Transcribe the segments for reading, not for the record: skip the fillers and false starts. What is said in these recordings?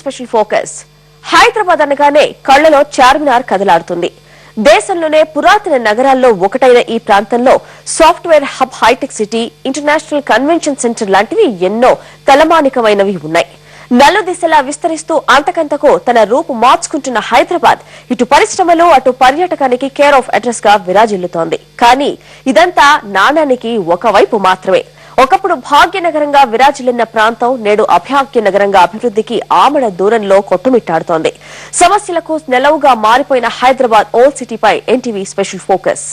Special focus Hyderabad అనగానే కళ్లలో చార్మినార్ కదలాడుతుంది. దేశంలోనే పురాతన నగరాల్లో ఒకటైన ఈ ప్రాంతంలో software hub, hi tech city, international convention centre లాంటివి ఎన్నో తలమానికమైనవి ఉన్నాయి. నలుదిశలా విస్తరిస్తూ అంతకంతకు తన రూపు మార్చుకుంటున్న హైదరాబాద్ ఇటు పరిశ్రమలు అటు పర్యాటకానికి కేర్ ఆఫ్ అడ్రస్ గా విరాజిల్లుతోంది. కానీ ఇదంతా నాణానికి ఒకవైపు మాత్రమే. ఒకప్పుడు భాగ్యనగరంగా విరాజిల్లిన ప్రాంతం నేడు అభాగ్యనగరంగా అభివృద్ధికి ఆమడ దూరంలో కొట్టుమిట్టాడుతోంది. సమస్యలకు నెలవుగా మారిపోయిన హైదరాబాద్ ఓల్డ్ సిటీపై ఎన్టీవీ స్పెషల్ ఫోకస్.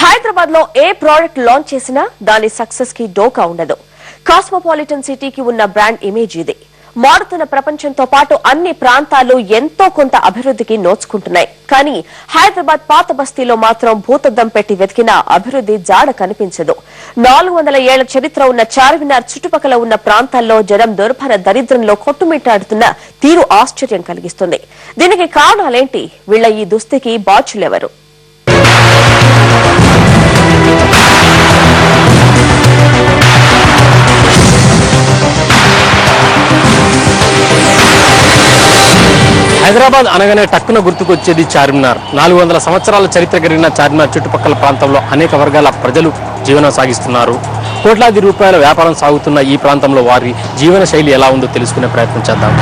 హైదరాబాద్ లో ఏ ప్రాడక్ట్ లాంచ్ చేసినా దాని సక్సెస్ కి డోకా ఉండదు. కాస్మోపాలిటన్ సిటీకి ఉన్న బ్రాండ్ ఇమేజ్ ఇది. మారుతున్న ప్రపంచంతో పాటు అన్ని ప్రాంతాలు ఎంతో కొంత అభివృద్ధికి నోచుకుంటున్నాయి. కానీ హైదరాబాద్ పాత బస్తీలో మాత్రం భూతద్దం పెట్టి వెతికినా అభివృద్ధి జాడ కనిపించదు. 400 ఏళ్ల చరిత్ర ఉన్న చార్మినార్ చుట్టుపక్కల ఉన్న ప్రాంతాల్లో జనం దుర్భర దరిద్రంలో కొట్టుమిట్టాడుతున్న తీరు ఆశ్చర్యం కలిగిస్తుంది. దీనికి కారణాలేంటి? వీళ్ల ఈ దుస్థితికి బాధ్యులెవరు? హైదరాబాద్ అనగానే టక్కున గుర్తుకొచ్చేది చార్మినార్. 400 సంవత్సరాల చరిత్ర కలిగిన చార్మినార్ చుట్టుపక్కల ప్రాంతంలో అనేక వర్గాల ప్రజలు జీవనం సాగిస్తున్నారు. కోట్లాది రూపాయల వ్యాపారం సాగుతున్న ఈ ప్రాంతంలో వారి జీవన శైలి ఎలా ఉందో తెలుసుకునే ప్రయత్నం చేద్దాం.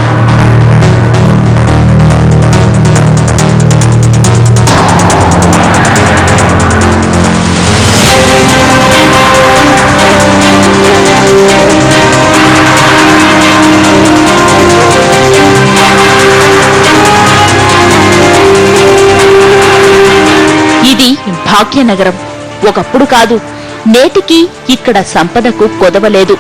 భాగ్యనగరం ఒకప్పుడు కాదు, నేటికి ఇక్కడ సంపదకు కొదవలేదు.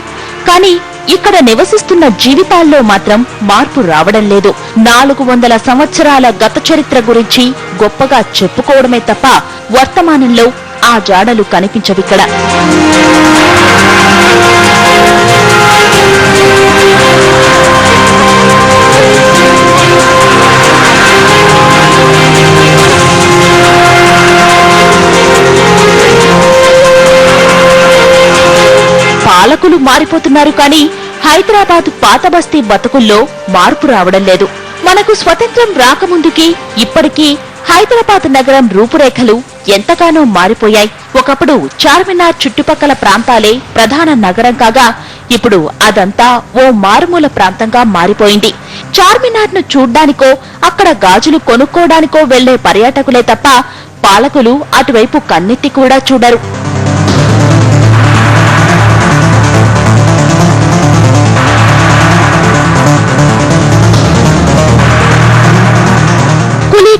కానీ ఇక్కడ నివసిస్తున్న జీవితాల్లో మాత్రం మార్పు రావడం లేదు. 400 సంవత్సరాల గత చరిత్ర గురించి గొప్పగా చెప్పుకోవడమే తప్ప వర్తమానంలో ఆ జాడలు కనిపించవిక్కడ. పాలకులు మారిపోతున్నారు, కానీ హైదరాబాద్ పాత బస్తీ బతుకుల్లో మార్పు రావడం లేదు. మనకు స్వతంత్రం రాకముందుకి ఇప్పటికీ హైదరాబాద్ నగరం రూపురేఖలు ఎంతగానో మారిపోయాయి. ఒకప్పుడు చార్మినార్ చుట్టుపక్కల ప్రాంతాలే ప్రధాన నగరం కాగా ఇప్పుడు అదంతా ఓ మారుమూల ప్రాంతంగా మారిపోయింది. చార్మినార్ ను చూడ్డానికో అక్కడ గాజులు కొనుక్కోవడానికో వెళ్లే పర్యాటకులే తప్ప పాలకులు అటువైపు కన్నెత్తి కూడా చూడరు.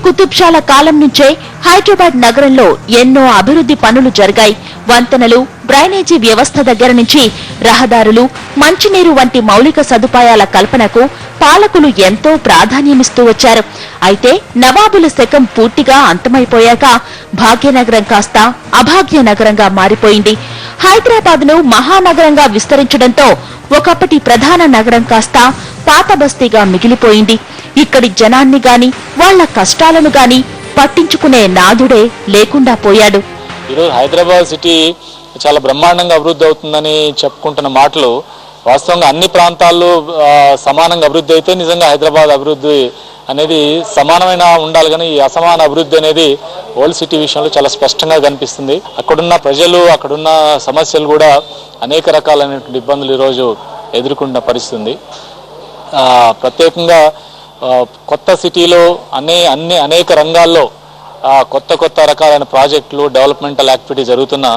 కుతుబ్షాల కాలం నుంచే హైదరాబాద్ నగరంలో ఎన్నో అభివృద్ధి పనులు జరిగాయి. వంతెనలు, డ్రైనేజీ వ్యవస్థ దగ్గర నుంచి రహదారులు, మంచినీరు వంటి మౌలిక సదుపాయాల కల్పనకు పాలకులు ఎంతో ప్రాధాన్యమిస్తూ వచ్చారు. అయితే నవాబుల శకం పూర్తిగా అంతమైపోయాక భాగ్యనగరం కాస్త అభాగ్యనగరంగా మారిపోయింది. హైదరాబాద్ ను మహానగరంగా విస్తరించడంతో ఒకప్పటి ప్రధాన నగరం కాస్త పాత బస్తీగా మిగిలిపోయింది. ఇక్కడి జనాన్ని గాని వాళ్ల కష్టాలను గాని పట్టించుకునే నాదుడే లేకుండా పోయాడు. ఈరోజు హైదరాబాద్ సిటీ చాలా బ్రహ్మాండంగా అభివృద్ధి అవుతుందని చెప్పుకుంటున్న మాటలు వాస్తవంగా అన్ని ప్రాంతాల్లో సమానంగా అభివృద్ధి అయితే నిజంగా హైదరాబాద్ అభివృద్ధి అనేది సమానమైన ఉండాలి, కానీ ఈ అసమాన అభివృద్ధి అనేది ఓల్డ్ సిటీ విషయంలో చాలా స్పష్టంగా కనిపిస్తుంది. అక్కడున్న ప్రజలు, అక్కడున్న సమస్యలు కూడా అనేక రకాలైనటువంటి ఇబ్బందులు ఈరోజు ఎదుర్కొంటున్న పరిస్థితి. ప్రత్యేకంగా కొత్త సిటీలో అనేక రంగాల్లో కొత్త రకాలైన ప్రాజెక్టులు, డెవలప్మెంటల్ యాక్టివిటీ జరుగుతున్న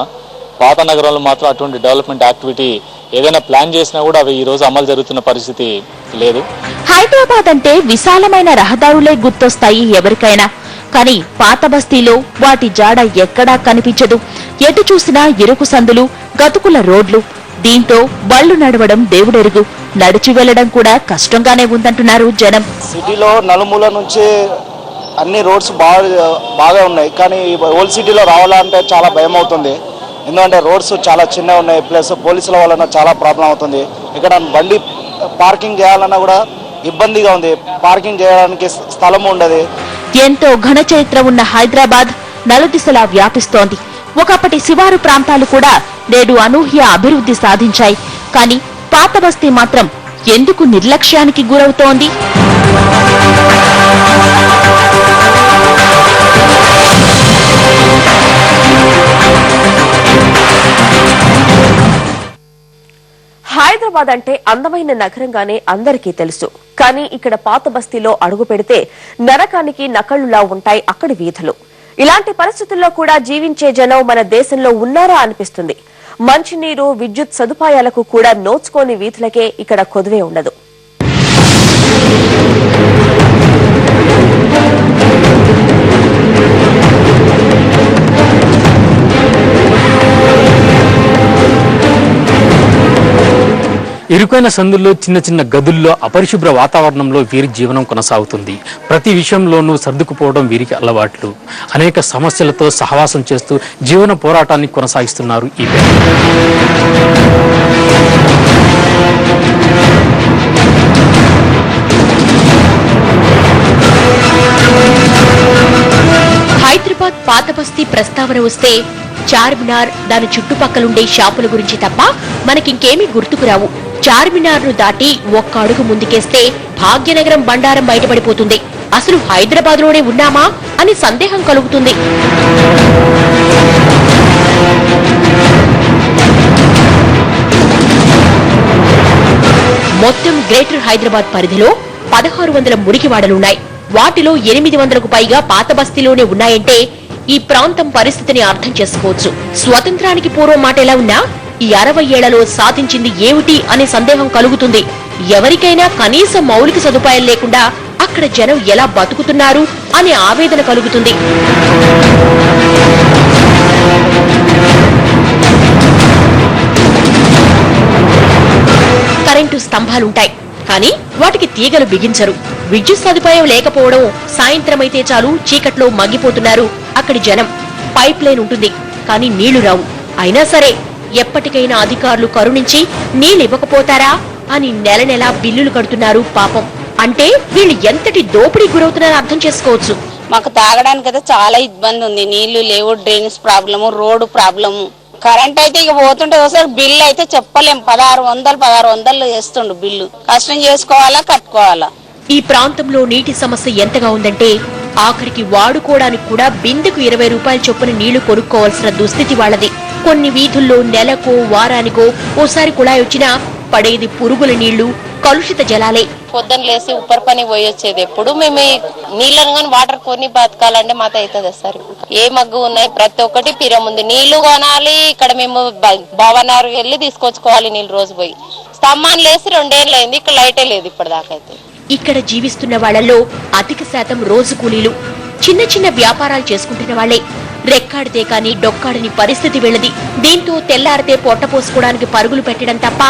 పాత నగరంలో మాత్రం అటువంటి డెవలప్మెంట్ యాక్టివిటీ ఏదైనా ప్లాన్ చేసినా కూడా అవి ఈ రోజు అమలు జరుగుతున్న పరిస్థితి లేదు. హైదరాబాద్ అంటే విశాలమైన రహదారులే గుర్తొస్తాయి ఎవరికైనా, కానీ పాత బస్తీలో వాటి జాడ ఎక్కడా కనిపించదు. ఎటు చూసినా ఇరుకు సందులు, గతుకుల రోడ్లు. దీంతో బళ్లు నడవడం దేవుడెరుగు, నడిచి వెళ్లడం కూడా కష్టంగానే ఉందంటున్నారు జనం. సిటీలో నలుమూల నుంచి అన్ని రోడ్స్ బాగా ఉన్నాయి, కానీ ఓల్డ్ సిటీలో రావాలంటే చాలా భయం అవుతుంది. ఎందుకంటే రోడ్స్ చాలా చిన్నగా ఉన్నాయి, ప్లస్ పోలీసుల వలన చాలా ప్రాబ్లం అవుతుంది. ఇక్కడ బండి పార్కింగ్ చేయాలన్నా కూడా ఇబ్బందిగా ఉంది, పార్కింగ్ చేయడానికి స్థలం ఉండదు. ఎంతో ఘన చరిత్ర ఉన్న హైదరాబాద్ నలుదిశలా వ్యాపిస్తోంది. ఒకప్పటి శివారు ప్రాంతాలు కూడా నేడు అనూహ్య అభివృద్ధి సాధించాయి. కానీ పాత బస్తీ మాత్రం ఎందుకు నిర్లక్ష్యానికి గురవుతోంది? హైదరాబాద్ అంటే అందమైన నగరంగానే అందరికీ తెలుసు. కానీ ఇక్కడ పాత బస్తీలో అడుగు పెడితే నరకానికి నకళ్లులా ఉంటాయి అక్కడి వీధులు. ఇలాంటి పరిస్థితుల్లో కూడా జీవించే జనం మన దేశంలో ఉన్నారా అనిపిస్తుంది. మంచినీరు, విద్యుత్ సదుపాయాలకు కూడా నోచుకోని వీధులకే ఇక్కడ కొదువే ఉండదు. ఇరుకైన సందుల్లో, చిన్న చిన్న గదుల్లో, అపరిశుభ్ర వాతావరణంలో వీరి జీవనం కొనసాగుతుంది. ప్రతి విషయంలోనూ సర్దుకుపోవడం వీరికి అలవాట్లు. అనేక సమస్యలతో సహవాసం చేస్తూ జీవన పోరాటాన్ని కొనసాగిస్తున్నారు ఈ పేద. హైదరాబాద్ పాత బస్తీ ప్రస్తావన వస్తే చార్మినార్, దాని చుట్టుపక్కలుండే షాపుల గురించి తప్ప మనకింకేమీ గుర్తుకురావు. చార్మినార్ ను దాటి ఒక్క అడుగు ముందుకేస్తే భాగ్యనగరం బండారం బయటపడిపోతుంది. అసలు హైదరాబాద్ లోనే ఉన్నామా అని సందేహం కలుగుతుంది. మొత్తం గ్రేటర్ హైదరాబాద్ పరిధిలో 1600 మురికివాడలున్నాయి. వాటిలో 800కు పైగా పాత బస్తీలోనే ఉన్నాయంటే ఈ ప్రాంతం పరిస్థితిని అర్థం చేసుకోవచ్చు. స్వతంత్రానికి పూర్వం మాట ఎలా ఉన్నా ఈ 60 ఏళ్లలో సాధించింది ఏమిటి అనే సందేహం కలుగుతుంది. ఎవరికైనా కనీస మౌలిక సదుపాయం లేకుండా అక్కడ జనం ఎలా బతుకుతున్నారు అనే ఆవేదన కలుగుతుంది. కరెంటు స్తంభాలుంటాయి, కానీ వాటికి తీగలు బిగించరు. విద్యుత్ సదుపాయం లేకపోవడం, సాయంత్రమైతే చాలు చీకట్లో మగ్గిపోతున్నారు అక్కడి జనం. పైప్ లైన్ ఉంటుంది, కానీ నీళ్లు రావు. అయినా సరే ఎప్పటికైనా అధికారులు కరుణించి నీళ్ళివ్వకపోతారా అని నెల నెలా బిల్లులు కడుతున్నారు పాపం. అంటే వీళ్ళు ఎంతటి దోపిడీ గురవుతున్నారో అర్థం చేసుకోవచ్చు. మాకు తాగడానికి అయితే చాలా ఇబ్బంది ఉంది. నీళ్లు లేవు, drainage problem, road problem. Current అయితే ఇక పోతుంటే ఒకసారి బిల్లు అయితే చెప్పలేం. 1600 చేస్తుండు బిల్లు. కష్టం చేసుకోవాలా, కట్టుకోవాలా. ఈ ప్రాంతంలో నీటి సమస్య ఎంతగా ఉందంటే ఆఖరికి వాడుకోవడానికి కూడా బిందెకు 20 రూపాయల చొప్పున నీళ్లు కొనుక్కోవాల్సిన దుస్థితి వాళ్ళది. కొన్ని వీధుల్లో నెలకో వారానికో ఓసారి కుళాయి వచ్చినా పడేది పురుగుల నీళ్లు, కలుషిత జలాలే. పొద్దున్న లేసి ఉప్పర్ పని పోయి వచ్చేది. ఎప్పుడు మేము నీళ్ళను కానీ వాటర్ కొని బతకాలంటే మాత అవుతుంది సార్. ఏ మగ్గు ఉన్నాయి, ప్రతి ఒక్కటి పిరం ఉంది. నీళ్లు కొనాలి, ఇక్కడ మేము భవనారు వెళ్ళి తీసుకొచ్చుకోవాలి నీళ్ళు రోజు పోయి. స్తంభాన్ని లేసి 2 ఏళ్ళు అయింది, ఇక్కడ లైటే లేదు ఇప్పటిదాకా. అయితే ఇక్కడ జీవిస్తున్న వాళ్లలో అధిక శాతం రోజు కూలీలు, చిన్న చిన్న వ్యాపారాలు చేసుకుంటున్న వాళ్లే. రెక్కాడితే కాని డొక్కాడని పరిస్థితి వెళ్ళది. దీంతో తెల్లారితే పొట్ట పోసుకోవడానికి పరుగులు పెట్టడం తప్ప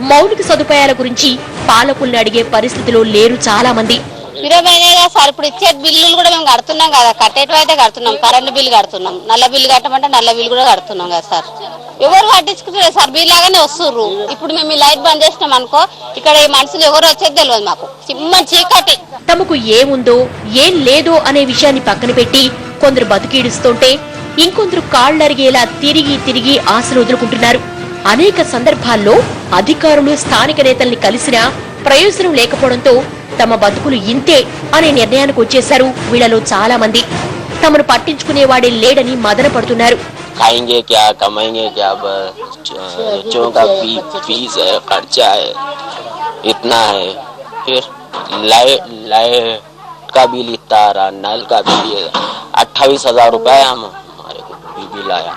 మౌలిక సదుపాయాల గురించి పాలకుల్ని అడిగే పరిస్థితిలో లేరు చాలా మంది. సార్ ఇప్పుడు ఇచ్చే బిల్లులు కూడా మేము కడుతున్నాం కదా, కట్టేటివి అయితే కడుతున్నాం. కరెంటు బిల్లు కడుతున్నాం, నల్ల బిల్లు కట్టమంటే నల్ల బిల్లు కూడా కడుతున్నాం కదా సార్. ఎవరు పట్టించుకుంటారు సార్, బిల్ లాగానే వస్తుర్రు. ఇప్పుడు మేము ఈ లైట్ బంద్ చేసినాం అనుకో, ఇక్కడ ఈ మనుషులు ఎవరు వచ్చేది తెలియదు మాకు. చిమ్మ చీకటి. తమకు ఏముందో ఏం లేదో అనే విషయాన్ని పక్కన పెట్టి కొందరు బతికీడుస్తుంటే ఇంకొందరు కాళ్లరిగేలా తిరిగి తిరిగి ఆశలు వదులుకుంటున్నారు. అనేక సందర్భాల్లో అధికారులు స్థానిక నేతల్ని కలిసినా ప్రయోజనం లేకపోవడంతో తమ బతుకులు ఇంతే అనే నిర్ణయానికి వచ్చేశారు వీళ్లలో చాలా మంది. తమను పట్టించుకునేవాడే లేడని మదన పడుతున్నారు. खाएंगे क्या, कमाएंगे क्या, बच्चों का फीस है, खर्चा है, इतना है. फिर लाइट का बिल इतना आ रहा, नल का बिल 28,000 रुपए हम हमारे को बिल आया.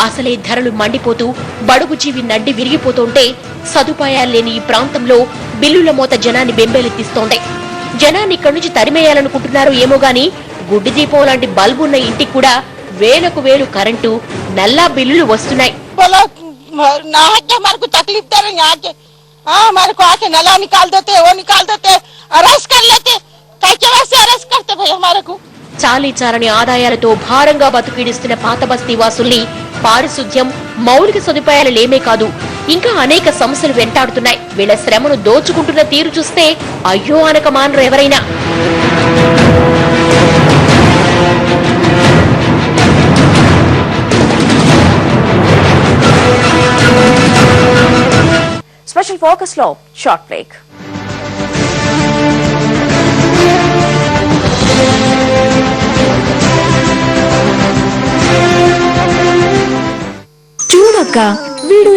అసలే ధరలు మండిపోతూ బడుగు జీవి నడ్డి విరిగిపోతుంటే సదుపాయాలు లేని ఈ ప్రాంతంలో బిల్లుల మోత జనాన్ని బెంబేలెత్తిస్తోంది. జనాన్ని ఇక్కడి నుంచి తరిమేయాలనుకుంటున్నారో ఏమో గాని గుడ్డి దీపం లాంటి బల్బు ఉన్న ఇంటికి కూడా వేలకు వేలు కరెంటు, నల్లా బిల్లులు వస్తున్నాయి. చాలీ చాలని ఆదాయాలతో భారంగా బతుకీడిస్తున్న పాత బస్తీ వాసుల్ని పారిశుద్ధ్యం, మౌలిక సదుపాయాలు లేమే కాదు ఇంకా అనేక సమస్యలు వెంటాడుతున్నాయి. వీళ్ల శ్రమను దోచుకుంటున్న తీరు చూస్తే అయ్యో అనక మానరు ఎవరైనా. ఫోకస్ లో షార్ట్ బ్రేక్. చూడక్క వీడు